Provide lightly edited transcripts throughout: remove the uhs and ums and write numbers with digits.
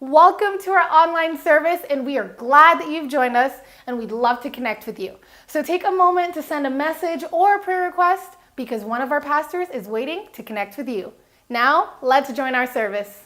Welcome to our online service, and we are glad that you've joined us, and we'd love to connect with you. So take a moment to send a message or a prayer request because one of our pastors is waiting to connect with you. Now, let's join our service.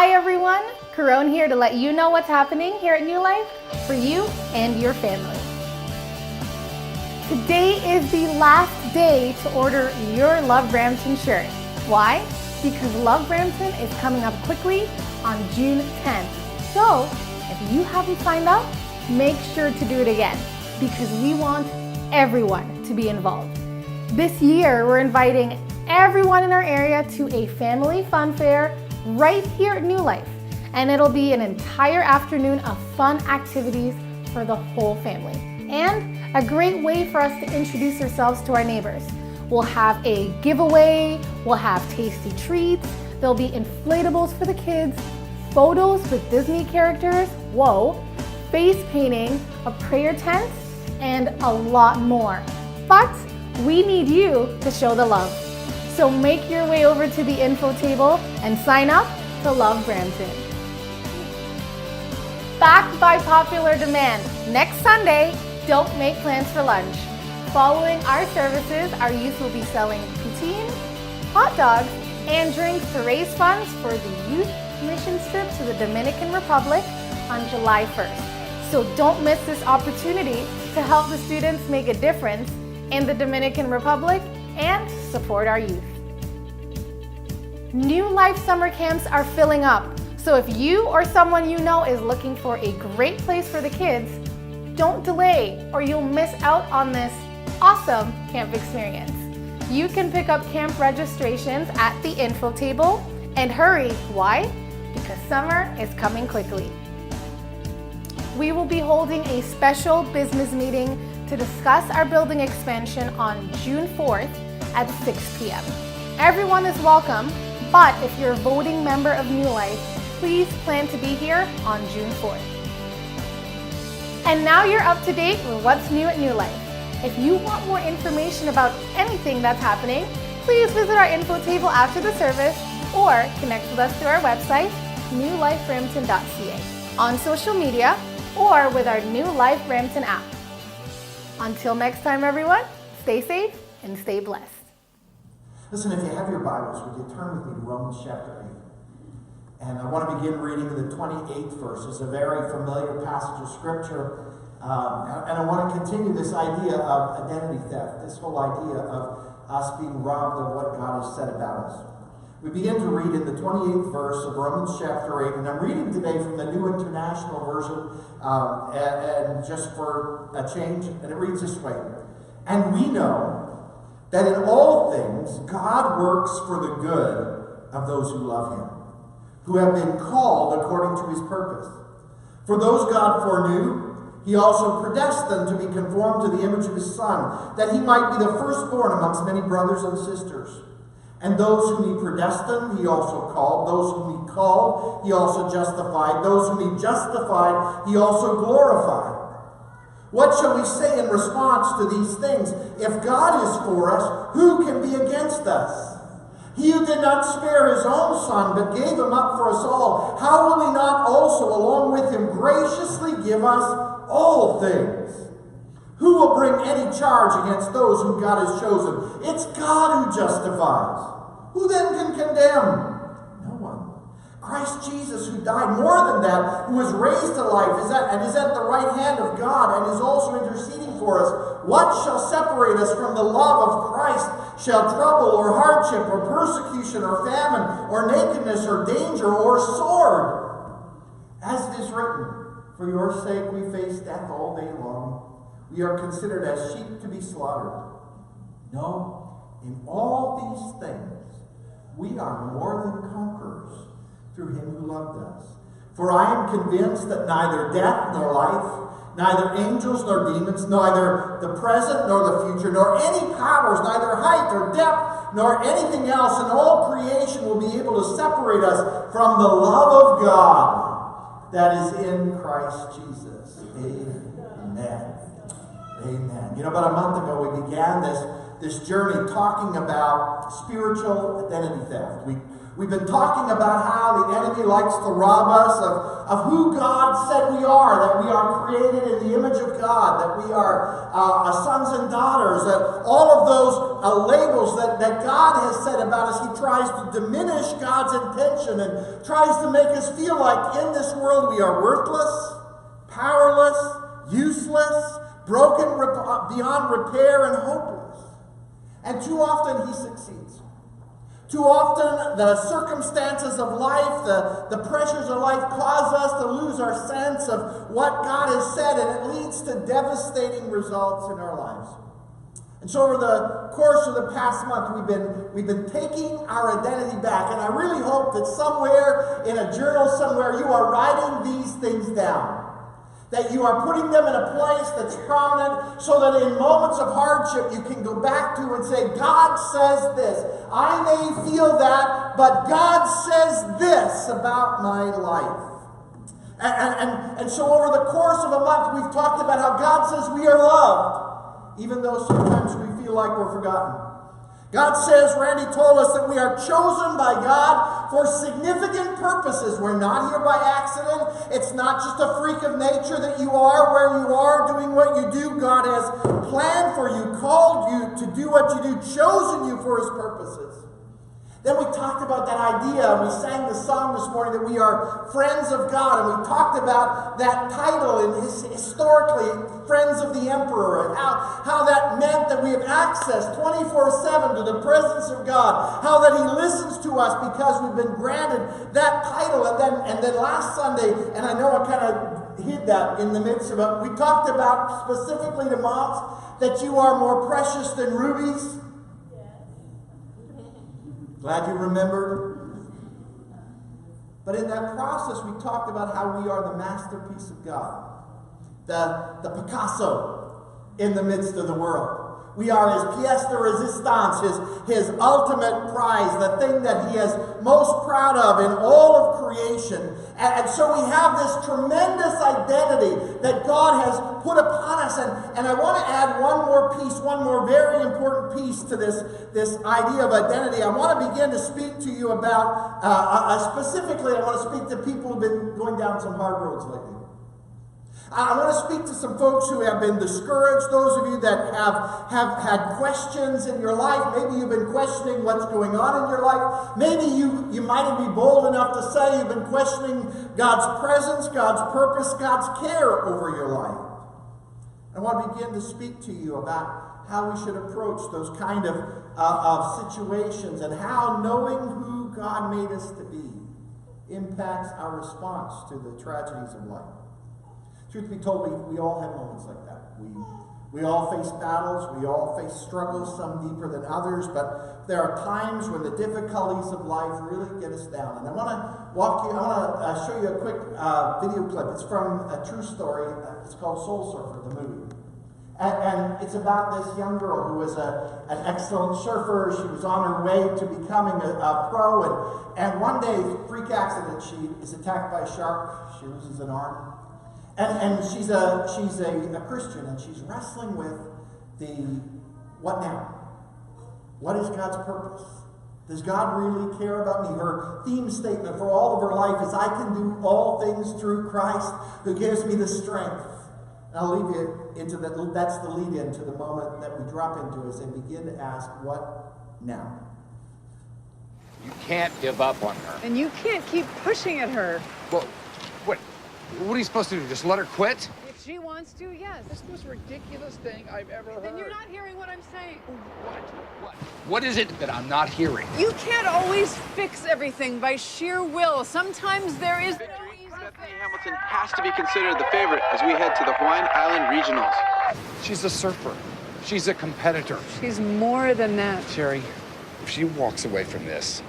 Hi everyone, Caron here to let you know what's happening here at New Life for you and your family. Today is the last day to order your Love Brampton shirt. Why? Because Love Brampton is coming up quickly on June 10th. So if you haven't signed up, make sure to do it again because we want everyone to be involved. This year, we're inviting everyone in our area to a family fun fair right here at New Life. And it'll be an entire afternoon of fun activities for the whole family. And a great way for us to introduce ourselves to our neighbors. We'll have a giveaway, we'll have tasty treats, there'll be inflatables for the kids, photos with Disney characters, whoa, face painting, a prayer tent, and a lot more. But we need you to show the love. So make your way over to the info table and sign up to Love Brampton. Backed by popular demand, next Sunday, don't make plans for lunch. Following our services, our youth will be selling poutine, hot dogs, and drinks to raise funds for the youth mission trip to the Dominican Republic on July 1st. So don't miss this opportunity to help the students make a difference in the Dominican Republic and support our youth. New Life summer camps are filling up. So if you or someone you know is looking for a great place for the kids, don't delay or you'll miss out on this awesome camp experience. You can pick up camp registrations at the info table and hurry. Why? Because summer is coming quickly. We will be holding a special business meeting to discuss our building expansion on June 4th at 6 p.m. Everyone is welcome, but if you're a voting member of New Life, please plan to be here on June 4th. And now you're up to date with what's new at New Life. If you want more information about anything that's happening, please visit our info table after the service or connect with us through our website, newlifebrampton.ca, on social media, or with our New Life Brampton app. Until next time, everyone, stay safe and stay blessed. Listen, if you have your Bibles, would you turn with me to Romans chapter 8? And I want to begin reading the 28th verse. It's a very familiar passage of Scripture. And I want to continue this idea of identity theft, this whole idea of us being robbed of what God has said about us. We begin to read in the 28th verse of Romans chapter 8, and I'm reading today from the New International Version, and just for a change, and it reads this way. And we know that in all things God works for the good of those who love him, who have been called according to his purpose. For those God foreknew, he also predestined to be conformed to the image of his Son, that he might be the firstborn amongst many brothers and sisters. And those whom he predestined, he also called. Those whom he called, he also justified. Those whom he justified, he also glorified. What shall we say in response to these things? If God is for us, who can be against us? He who did not spare his own Son, but gave him up for us all, how will he not also, along with him, graciously give us all things? Who will bring any charge against those whom God has chosen? It's God who justifies. Who then can condemn? No one. Christ Jesus, who died, more than that, who was raised to life, is at the right hand of God, and is also interceding for us. What shall separate us from the love of Christ? Shall trouble, or hardship, or persecution, or famine, or nakedness, or danger, or sword? As it is written, for your sake we face death all day long. We are considered as sheep to be slaughtered. No, in all these things we are more than conquerors through him who loved us. For I am convinced that neither death nor life, neither angels nor demons, neither the present nor the future, nor any powers, neither height or depth, nor anything else in all creation will be able to separate us from the love of God that is in Christ Jesus. Amen. Amen. You know, about a month ago we began this journey talking about spiritual identity theft. We've been talking about how the enemy likes to rob us of who God said we are, that we are created in the image of God, that we are sons and daughters, that all of those labels that God has said about us, he tries to diminish God's intention and tries to make us feel like in this world we are worthless, powerless, useless, broken beyond repair, and hopeless. And too often he succeeds. Too often the circumstances of life, the pressures of life cause us to lose our sense of what God has said, and it leads to devastating results in our lives. And so over the course of the past month, we've been taking our identity back. And I really hope that somewhere in a journal somewhere you are writing these things down. That you are putting them in a place that's prominent so that in moments of hardship you can go back to and say, God says this. I may feel that, but God says this about my life. And so over the course of a month, we've talked about how God says we are loved, even though sometimes we feel like we're forgotten. God says, Randy told us, that we are chosen by God for significant purposes. We're not here by accident. It's not just a freak of nature that you are where you are doing what you do. God has planned for you, called you to do what you do, chosen you for his purposes. Then we talked about that idea, and we sang the song this morning that we are friends of God, and we talked about that title and historically, Friends of the Emperor, and how that meant that we have access 24/7 to the presence of God, how that he listens to us because we've been granted that title. And then last Sunday, and I know I kind of hid that in the midst of it, we talked about specifically to moms that you are more precious than rubies. Glad you remembered. But in that process, we talked about how we are the masterpiece of God. The Picasso in the midst of the world. We are his pièce de résistance, his ultimate prize, the thing that he is most proud of in all of creation. And so we have this tremendous identity that God has put upon us. And I want to add one more piece, one more very important piece to this idea of identity. I want to begin to speak to you about, specifically, I want to speak to people who've been going down some hard roads lately. I want to speak to some folks who have been discouraged, those of you that have had questions in your life. Maybe you've been questioning what's going on in your life. Maybe you might be bold enough to say you've been questioning God's presence, God's purpose, God's care over your life. I want to begin to speak to you about how we should approach those kind of situations and how knowing who God made us to be impacts our response to the tragedies of life. Truth be told, we all have moments like that. We all face battles, we all face struggles, some deeper than others, but there are times when the difficulties of life really get us down. And I want to show you a quick video clip. It's from a true story. It's called Soul Surfer, the movie. And it's about this young girl who was an excellent surfer. She was on her way to becoming a pro, and one day, freak accident, she is attacked by a shark. She loses an arm. And she's a Christian, and she's wrestling with what now? What is God's purpose? Does God really care about me? Her theme statement for all of her life is, I can do all things through Christ who gives me the strength. And I'll leave you into that. That's the lead in to the moment that we drop into as they begin to ask, what now? You can't give up on her. And you can't keep pushing at her. Well, what are you supposed to do? Just let her quit? If she wants to, yes. That's the most ridiculous thing I've ever heard. Then you're not hearing what I'm saying. What is it that I'm not hearing? You can't always fix everything by sheer will. Sometimes there is no easy Bethany fix. Hamilton has to be considered the favorite as we head to the Hawaiian Island Regionals. She's a surfer. She's a competitor. She's more than that. Sherry, if she walks away from this,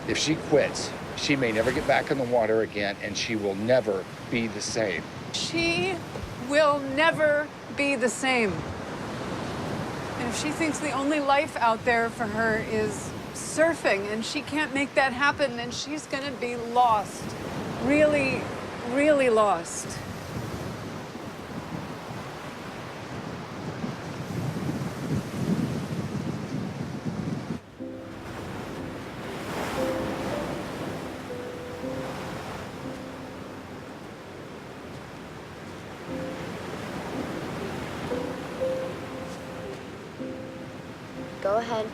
if she quits, she may never get back in the water again, and she will never be the same. She will never be the same. And if she thinks the only life out there for her is surfing and she can't make that happen, then she's gonna be lost. Really, really lost. Go ahead.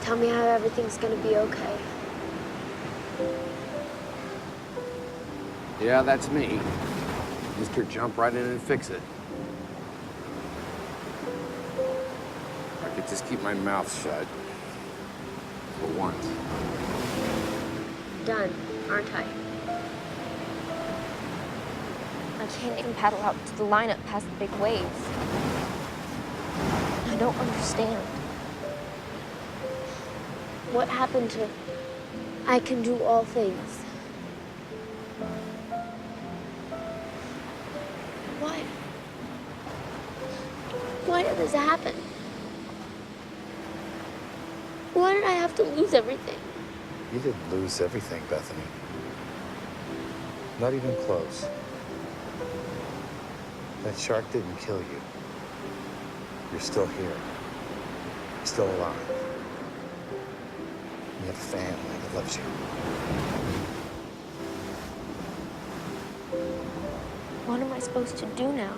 Tell me how everything's gonna be okay. Yeah, that's me. Mr. Jump right in and fix it. I could just keep my mouth shut. For once. Done, aren't I? I can't even paddle out to the lineup past the big waves. don't understand. What happened to I can do all things? Why? Why did this happen? Why did I have to lose everything? You didn't lose everything, Bethany. Not even close. That shark didn't kill you. You're still here. You're still alive. You have a family that loves you. What am I supposed to do now?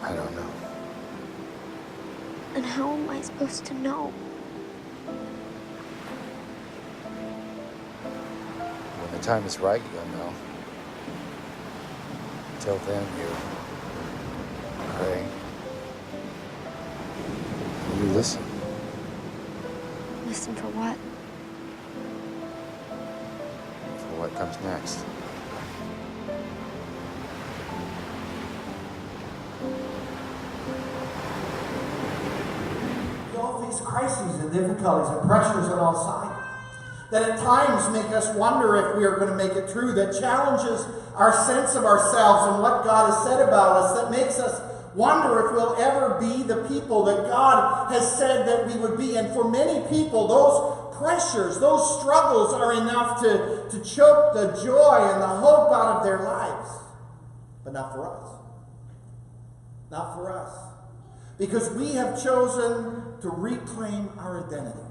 I don't know. And how am I supposed to know? When the time is right, you'll know. Till then, you pray. And you listen. Listen for what? For what comes next. We all face crises and difficulties and pressures on all sides that at times make us wonder if we are going to make it through, that challenges our sense of ourselves and what God has said about us, that makes us wonder if we'll ever be the people that God has said that we would be. And for many people, those pressures, those struggles are enough to choke the joy and the hope out of their lives. But not for us. Not for us. Because we have chosen to reclaim our identities.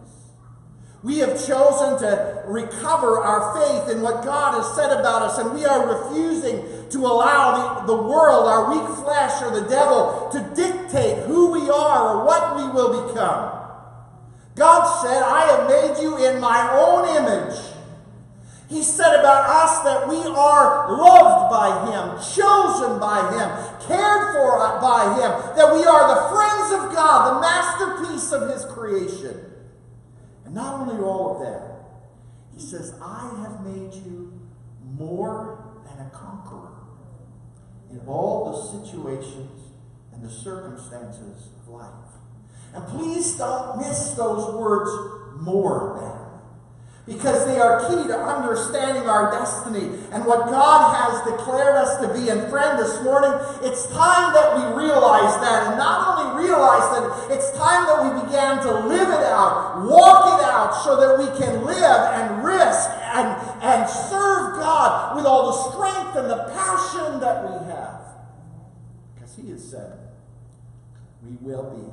We have chosen to recover our faith in what God has said about us, and we are refusing to allow the world, our weak flesh, or the devil to dictate who we are or what we will become. God said, I have made you in my own image. He said about us that we are loved by Him, chosen by Him, cared for by Him, that we are the friends of God, the masterpiece of His creation. And not only all of that, He says, I have made you more than a conqueror in all the situations and the circumstances of life. And please don't miss those words, more than. Because they are key to understanding our destiny and what God has declared us to be. And friend, this morning, it's time that we realize that. And not only realize that, it's time that we began to live it out, walk it out, so that we can live and risk and serve God with all the strength and the passion that we have. Because He has said, we will be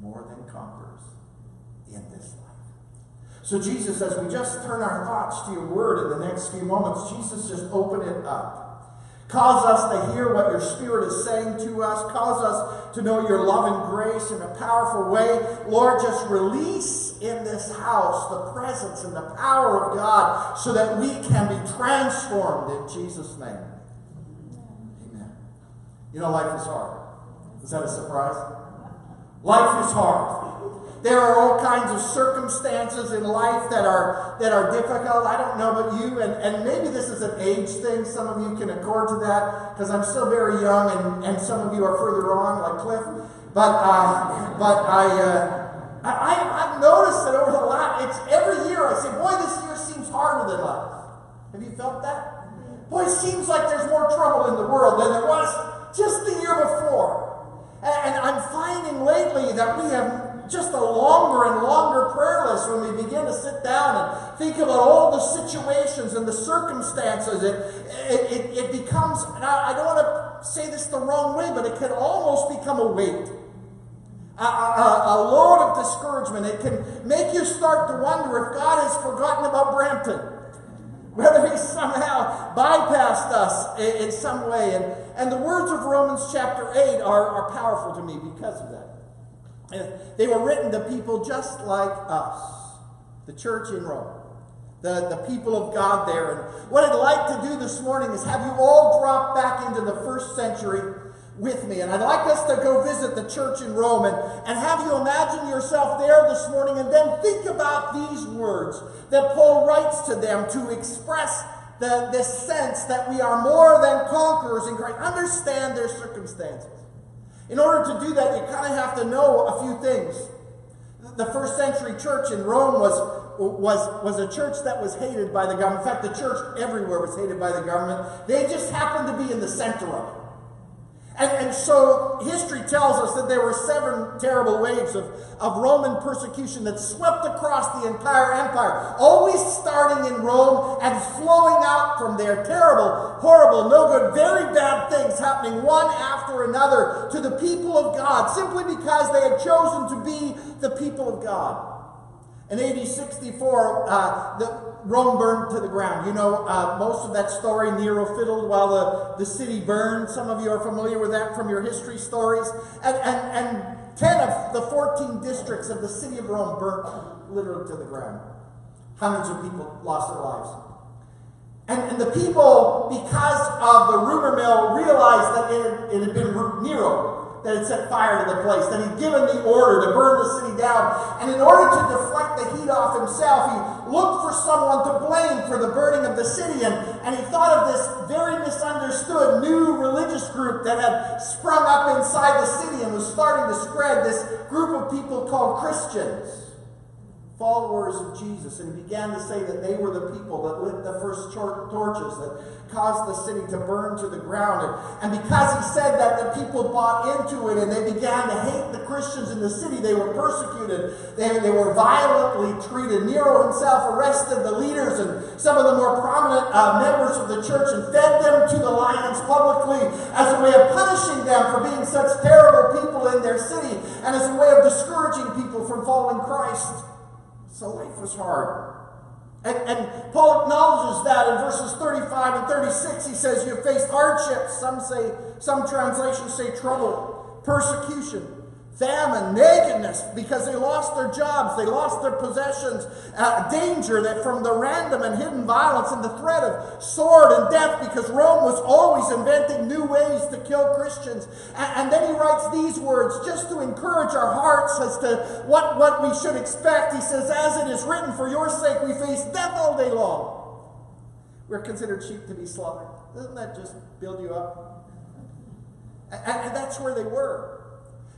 more than conquerors in this life. So Jesus, as we just turn our thoughts to your word in the next few moments, Jesus, just open it up. Cause us to hear what your Spirit is saying to us. Cause us to know your love and grace in a powerful way. Lord, just release in this house the presence and the power of God so that we can be transformed in Jesus' name. Amen. You know, life is hard. Is that a surprise? Life is hard. There are all kinds of circumstances in life that are difficult. I don't know about you, and maybe this is an age thing. Some of you can accord to that, because I'm still very young, and some of you are further on, like Cliff. But I've noticed that over the last, it's every year I say, boy, this year seems harder than life. Have you felt that? Boy, it seems like there's more trouble in the world than there was just the year before. And I'm finding lately that we have just a longer and longer prayer list when we begin to sit down and think about all the situations and the circumstances. It becomes, and I don't want to say this the wrong way, but it can almost become a weight. A load of discouragement. It can make you start to wonder if God has forgotten about Brampton. Whether He somehow bypassed us in some way. And the words of Romans chapter 8 are powerful to me because of that. They were written to people just like us, the church in Rome, the people of God there. And what I'd like to do this morning is have you all drop back into the first century with me. And I'd like us to go visit the church in Rome and have you imagine yourself there this morning and then think about these words that Paul writes to them to express this sense that we are more than conquerors in Christ. Understand their circumstances. In order to do that, you kind of have to know a few things. The first century church in Rome was a church that was hated by the government. In fact, the church everywhere was hated by the government. They just happened to be in the center of it. And so history tells us that there were 7 terrible waves of Roman persecution that swept across the entire empire, always starting in Rome and flowing out from there. Terrible, horrible, no good, very bad things happening one after another to the people of God, simply because they had chosen to be the people of God. In AD 64, Rome burned to the ground. You know most of that story. Nero fiddled while the city burned. Some of you are familiar with that from your history stories. And 10 of the 14 districts of the city of Rome burnt literally to the ground. Hundreds of people lost their lives. And the people, because of the rumor mill, realized that it had been Nero that had set fire to the place, that he'd given the order to burn the city down. And in order to deflect the heat off himself, he looked for someone to blame for the burning of the city. And he thought of this very misunderstood new religious group that had sprung up inside the city and was starting to spread, this group of people called Christians, followers of Jesus. And he began to say that they were the people that lit the first torches that caused the city to burn to the ground. And because he said that, the people bought into it and they began to hate the Christians in the city. They were persecuted. They were violently treated. Nero himself arrested the leaders and some of the more prominent members of the church and fed them to the lions publicly as a way of punishing them for being such terrible people in their city and as a way of discouraging people from following Christ. So life was hard. And Paul acknowledges that in verses 35 and 36. He says, you have faced hardships. Some translations say trouble, persecution, famine, nakedness, because they lost their jobs, they lost their possessions, danger that from the random and hidden violence and the threat of sword and death, because Rome was always inventing new ways to kill Christians. And then he writes these words just to encourage our hearts as to what we should expect. He says, as it is written, for your sake we face death all day long. We're considered sheep to be slaughtered. Doesn't that just build you up? And that's where they were.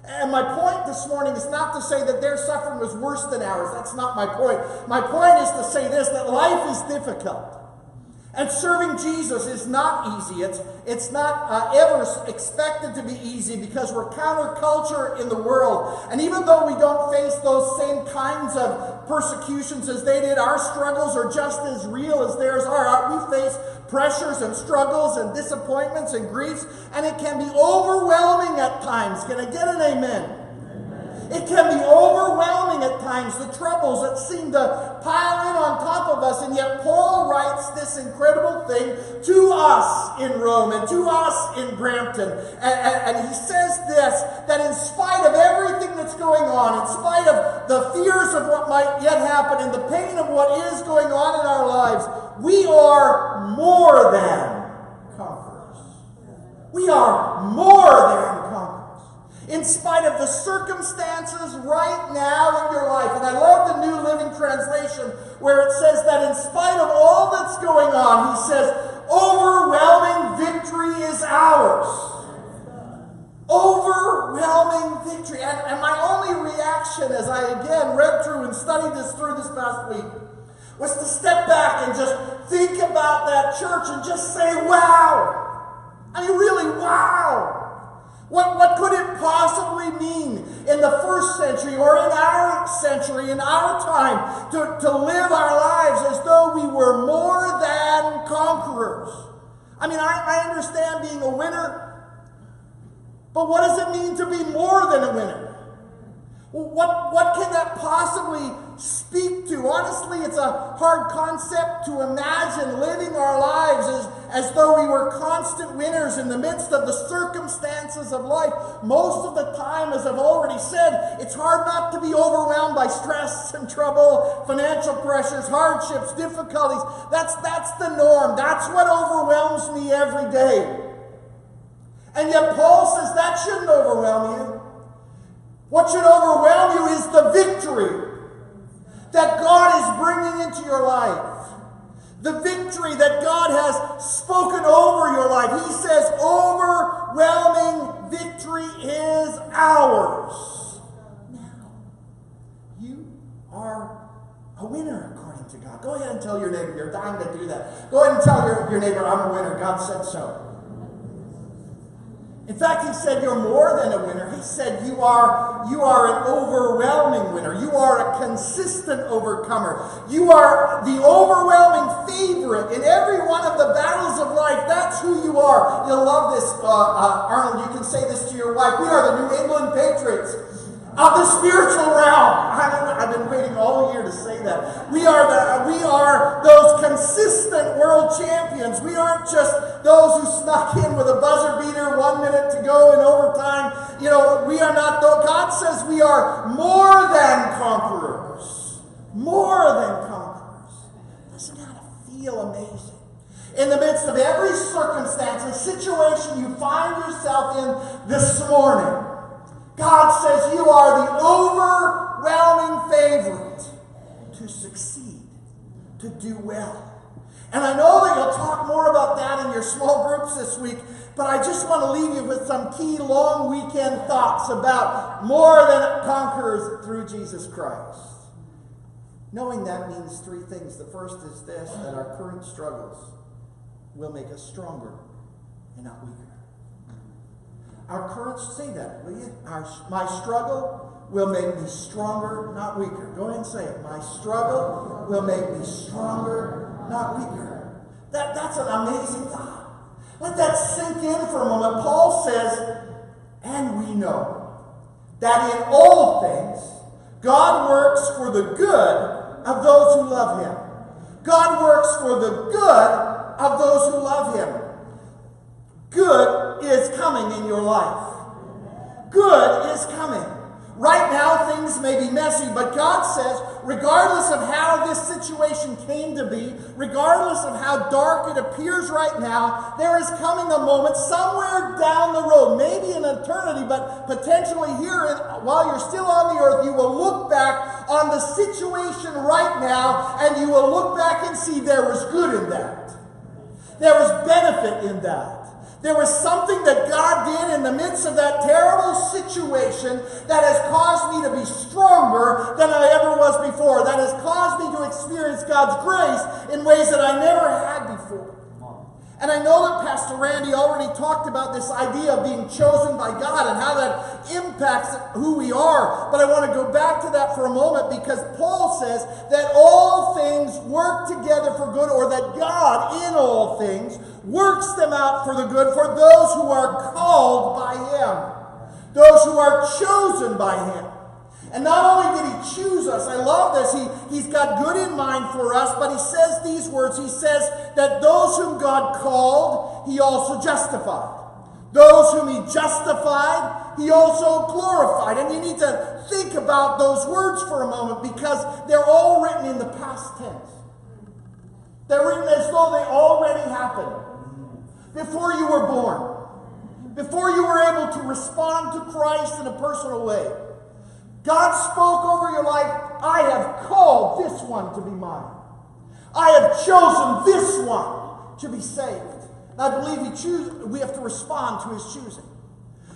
And my point this morning is not to say that their suffering was worse than ours. That's not my point. My point is to say this, that life is difficult. And serving Jesus is not easy. It's not ever expected to be easy because we're counterculture in the world. And even though we don't face those same kinds of persecutions as they did, our struggles are just as real as theirs are. We face pressures and struggles and disappointments and griefs, and it can be overwhelming at times. Can I get an amen? It can be overwhelming at times, the troubles that seem to pile in on top of us. And yet Paul writes this incredible thing to us in Rome and to us in Brampton. And he says this, that in spite of everything that's going on, in spite of the fears of what might yet happen and the pain of what is going on in our lives, we are more than conquerors. We are more than conquerors. In spite of the circumstances right now in your life. And I love the New Living Translation where it says that in spite of all that's going on, he says, overwhelming victory is ours. Overwhelming victory. And my only reaction as I again read through and studied this through this past week was to step back and just think about that church and just say, wow. I mean, really, wow. What could it possibly mean in the first century or in our century, in our time, to live our lives as though we were more than conquerors? I mean, I understand being a winner, but what does it mean to be more than a winner? What can that possibly speak to? Honestly, it's a hard concept to imagine living our lives as though we were constant winners in the midst of the circumstances of life. Most of the time, as I've already said, it's hard not to be overwhelmed by stress and trouble, financial pressures, hardships, difficulties. That's the norm. That's what overwhelms me every day. And yet Paul says that shouldn't overwhelm you. What should overwhelm you is the victory that God is bringing into your life. The victory that God has spoken over your life. He says overwhelming victory is ours. Now, you are a winner according to God. Go ahead and tell your neighbor. You're dying to do that. Go ahead and tell your neighbor, I'm a winner. God said so. In fact, he said you're more than a winner. He said you are an overwhelming winner. You are a consistent overcomer. You are the overwhelming favorite in every one of the battles of life. That's who you are. You'll love this, Arnold. You can say this to your wife. We are the New England Patriots of the spiritual realm. I've been waiting all year to say that. We are those consistent world champions. We aren't just those who snuck in with a buzzer beater 1 minute to go in overtime. We are not those. God says we are more than conquerors. More than conquerors. Doesn't that feel amazing? In the midst of every circumstance and situation you find yourself in this morning, God says you are the overwhelming favorite to succeed, to do well. And I know that you'll talk more about that in your small groups this week, but I just want to leave you with some key long weekend thoughts about more than conquerors through Jesus Christ. Knowing that means three things. The first is this, that our current struggles will make us stronger and not weaker. Our current, say that, will you? My struggle will make me stronger, not weaker. Go ahead and say it. My struggle will make me stronger, not weaker. That's an amazing thought. Let that sink in for a moment. Paul says, and we know that in all things, God works for the good of those who love him. God works for the good of those who love him. Good is coming in your life. Good is coming. Right now, things may be messy, but God says, regardless of how this situation came to be, regardless of how dark it appears right now, there is coming a moment somewhere down the road, maybe in eternity, but potentially here, while you're still on the earth, you will look back on the situation right now, and you will look back and see there was good in that. There was benefit in that. There was something that God did in the midst of that terrible situation that has caused me to be stronger than I ever was before. That has caused me to experience God's grace in ways that I never had before. And I know that Pastor Randy already talked about this idea of being chosen by God and how that impacts who we are. But I want to go back to that for a moment, because Paul says that all things work together for good, or that God in all things works them out for the good for those who are called by him, those who are chosen by him. And not only did he choose us, I love this, he's got good in mind for us, but he says these words. He says that those whom God called, he also justified. Those whom he justified, he also glorified. And you need to think about those words for a moment, because they're all written in the past tense. They're written as though they already happened. Before you were born. Before you were able to respond to Christ in a personal way. God spoke over your life, I have called this one to be mine. I have chosen this one to be saved. And I believe we have to respond to his choosing.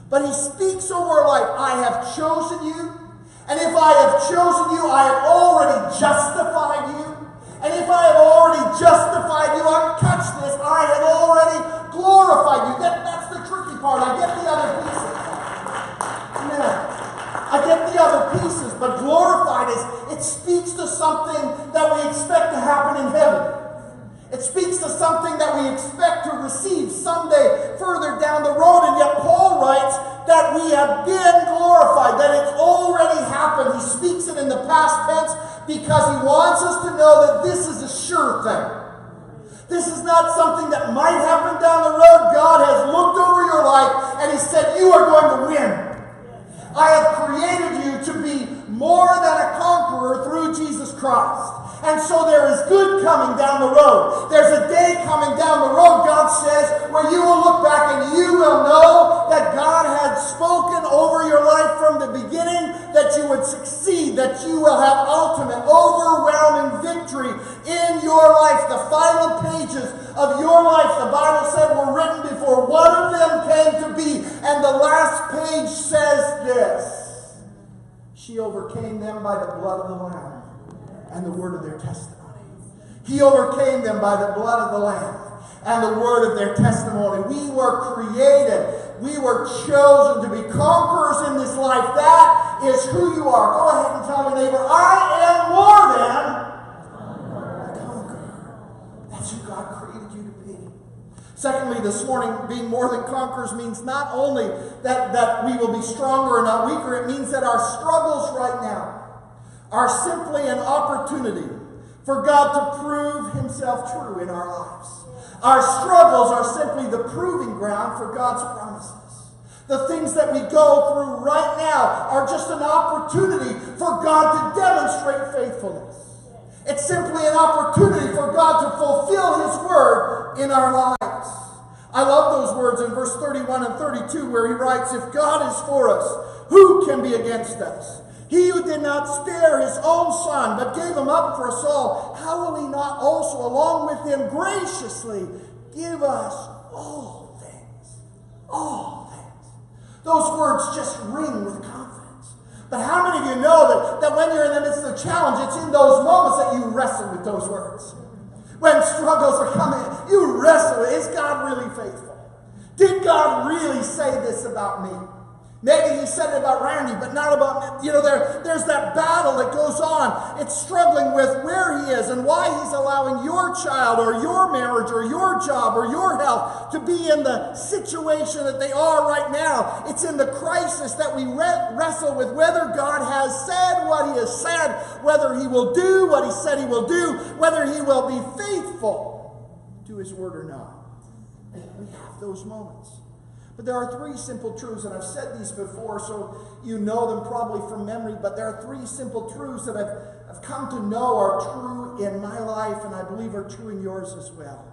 But he speaks over our life, I have chosen you. And if I have chosen you, I have already justified you. And if I have already justified you, catch this, I have already glorified you. That's the tricky part. I get the other pieces. Amen. I get the other pieces, but glorified it speaks to something that we expect to happen in heaven. It speaks to something that we expect to receive someday further down the road, and yet Paul writes that we have been glorified, that it's already happened. He speaks it in the past tense because he wants us to know that this is a sure thing. This is not something that might happen down the road. God has looked over your life and he said, you are going to win. I have created you to be more than a conqueror through Jesus Christ. And so there is good coming down the road. There's a day coming down the road, God says, where you will look back and you will know that God had spoken over your life from the beginning, that you would succeed, that you will have ultimate, overwhelming victory in your life. The final pages of your life, the Bible said, were written before one of them came to be. And the last page says this: she overcame them by the blood of the Lamb and the word of their testimony. He overcame them by the blood of the Lamb and the word of their testimony. We were created. We were chosen to be conquerors in this life. That is who you are. Go ahead and tell your neighbor, I am more than a conqueror. That's who God created you to be. Secondly, this morning, being more than conquerors means not only that we will be stronger and not weaker, it means that our struggles right now are simply an opportunity for God to prove himself true in our lives. Our struggles are simply the proving ground for God's promises. The things that we go through right now are just an opportunity for God to demonstrate faithfulness. It's simply an opportunity for God to fulfill his word in our lives. I love those words in verse 31 and 32 where he writes, if God is for us, who can be against us? He who did not spare his own son, but gave him up for us all, how will he not also, along with him, graciously give us all things? All things. Those words just ring with confidence. But how many of you know that when you're in the midst of the challenge, it's in those moments that you wrestle with those words? When struggles are coming, you wrestle. Is God really faithful? Did God really say this about me? Maybe he said it about Randy, but not about me. There's that battle that goes on. It's struggling with where he is and why he's allowing your child or your marriage or your job or your health to be in the situation that they are right now. It's in the crisis that we wrestle with whether God has said what he has said, whether he will do what he said he will do, whether he will be faithful to his word or not. We have those moments. But there are three simple truths, and I've said these before, so you know them probably from memory, but there are three simple truths that I've come to know are true in my life, and I believe are true in yours as well.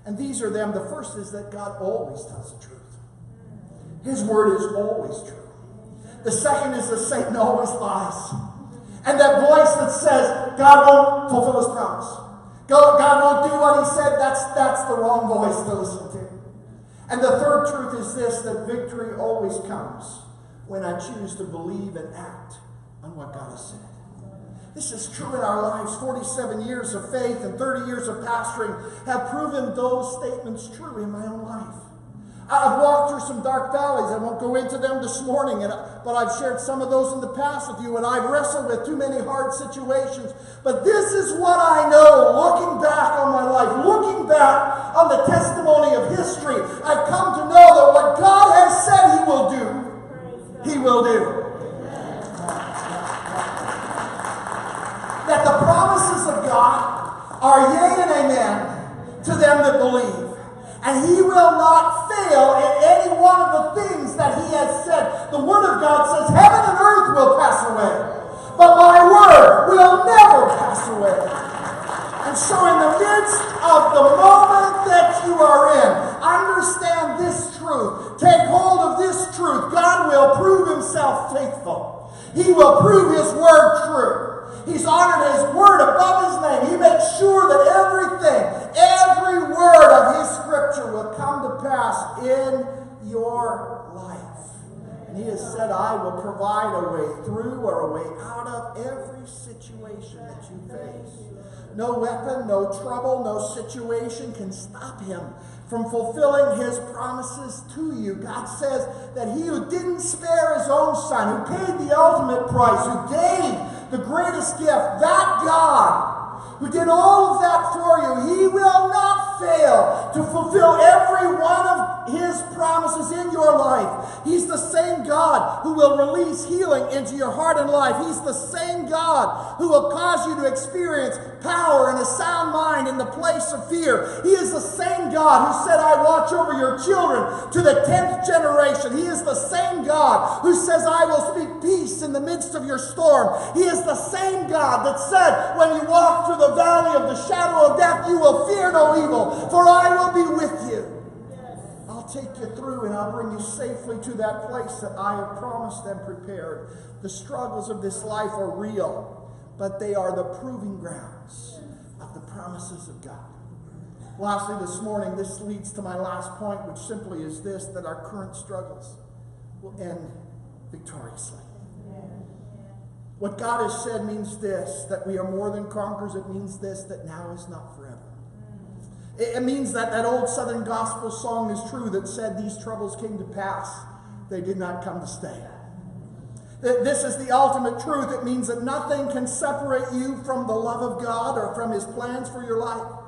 And these are them. The first is that God always tells the truth. His word is always true. The second is that Satan always lies. And that voice that says, God won't fulfill his promise. God won't do what he said, that's the wrong voice to listen to. And the third truth is this, that victory always comes when I choose to believe and act on what God has said. This is true in our lives. 47 years of faith and 30 years of pastoring have proven those statements true in my own life. I've walked through some dark valleys. I won't go into them this morning, but I've shared some of those in the past with you, and I've wrestled with too many hard situations. But this is what I know, looking back on my life, looking back on the testimony of history, I've come to know that what God has said he will do, he will do. That the promises of God are yea and amen to them that believe. And he will not fail in any one of the things that he has said. The word of God says, heaven and earth will pass away, but my word will never pass away. And so in the midst of the moment that you are in, understand this truth. Take hold of this truth. God will prove himself faithful. He will prove his word true. He's honored his word above his name. He makes sure that every word of his scripture will come to pass in your life. And he has said, I will provide a way through or a way out of every situation that you face. No weapon, no trouble, no situation can stop him from fulfilling his promises to you. God says that he who didn't spare his own son, who paid the ultimate price, who gave the greatest gift, that God who did all of that for you, he will not fail to fulfill every one of his promises in your life. He's the same God who will release healing into your heart and life. He's the same God who will cause you to experience power and a sound mind in the place of fear. He is the same God who said, I watch over your children to the 10th generation. He is the same God who says, I will speak peace in the midst of your storm. He is the same God that said, when you walk through the valley of the shadow of death, you will fear no evil, for I will be with you. I'll take you through and I'll bring you safely to that place that I have promised and prepared. The struggles of this life are real, but they are the proving grounds of the promises of God. Lastly, this morning, this leads to my last point, which simply is this, that our current struggles will end victoriously. What God has said means this, that we are more than conquerors. It means this, that now is not forever. It means that that old Southern gospel song is true that said these troubles came to pass. They did not come to stay. This is the ultimate truth. It means that nothing can separate you from the love of God or from his plans for your life.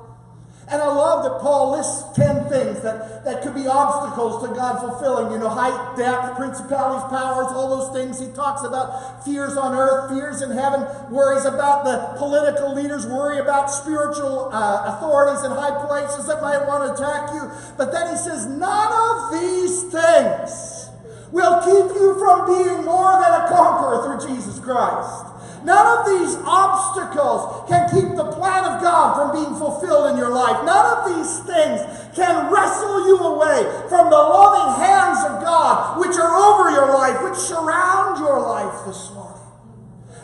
And I love that Paul lists 10 things that could be obstacles to God fulfilling. You know, height, depth, principalities, powers, all those things. He talks about fears on earth, fears in heaven, worries about the political leaders, worry about spiritual authorities in high places that might want to attack you. But then he says, none of these things will keep you from being more than a conqueror through Jesus Christ. None of these obstacles can keep the plan of God from being fulfilled in your life. None of these things can wrestle you away from the loving hands of God which are over your life, which surround your life this morning.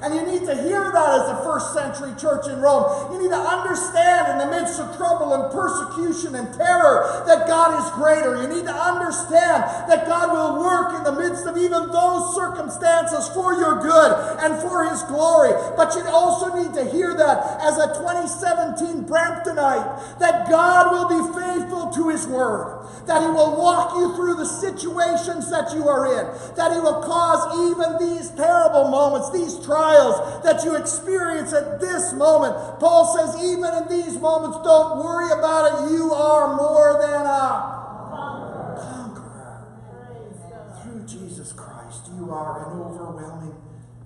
And you need to hear that as the first century church in Rome. You need to understand in the midst of trouble and persecution and terror that God is greater. You need to understand that God will work in the midst of even those circumstances for your good and for his glory. But you also need to hear that as a 2017 Bramptonite, that God will be faithful to his word. That he will walk you through the situations that you are in. That he will cause even these terrible moments, these trials that you experience at this moment. Paul says, even in these moments, don't worry about it. You are more than a conqueror. Through Jesus Christ, you are an overwhelming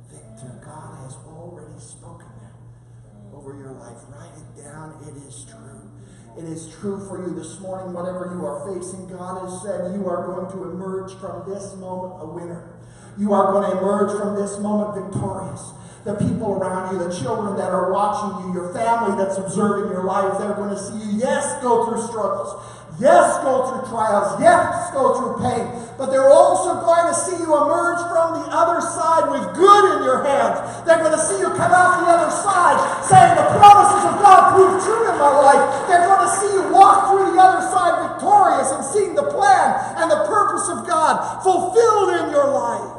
victor. God has already spoken that over your life. Write it down. It is true. It is true for you this morning. Whatever you are facing, God has said you are going to emerge from this moment a winner. You are going to emerge from this moment victorious. The people around you, the children that are watching you, your family that's observing your life, they're going to see you, yes, go through struggles. Yes, go through trials. Yes, go through pain. But they're also going to see you emerge from the other side with good in your hands. They're going to see you come out the other side saying the promises of God prove true in my life. They're going to see you walk through the other side victorious and seeing the plan and the purpose of God fulfilled in your life.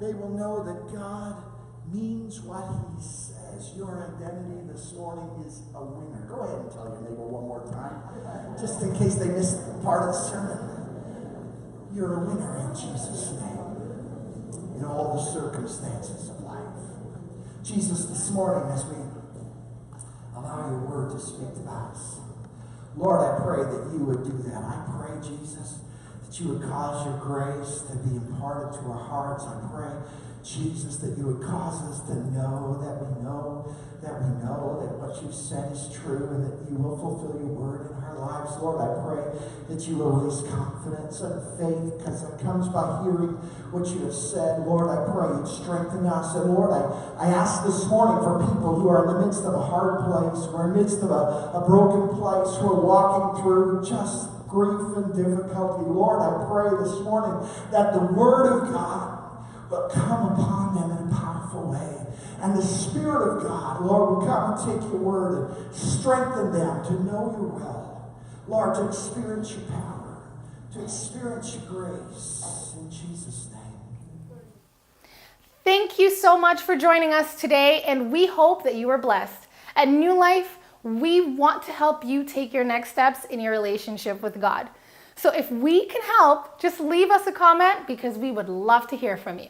They will know that God means what he says. Your identity this morning is a winner. Go ahead and tell your neighbor one more time, just in case they missed part of the sermon. You're a winner in Jesus' name, in all the circumstances of life. Jesus, this morning, as we allow your word to speak to us, Lord, I pray that you would do that. I pray, Jesus, that you would cause your grace to be imparted to our hearts. I pray, Jesus, that you would cause us to know that we know that what you've said is true and that you will fulfill your word in our lives. Lord, I pray that you will release confidence and faith because it comes by hearing what you have said. Lord, I pray you'd strengthen us. And Lord, I ask this morning for people who are in the midst of a hard place, who are in the midst of a broken place, who are walking through just grief and difficulty. Lord, I pray this morning that the word of God will come upon them in a powerful way. And the Spirit of God, Lord, will come and take your word and strengthen them to know your will. Lord, to experience your power, to experience your grace. In Jesus' name. Thank you so much for joining us today, and we hope that you are blessed. At New Life, we want to help you take your next steps in your relationship with God. So if we can help, just leave us a comment because we would love to hear from you.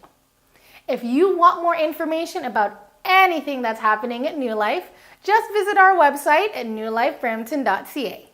If you want more information about anything that's happening at New Life, just visit our website at newlifebrampton.ca.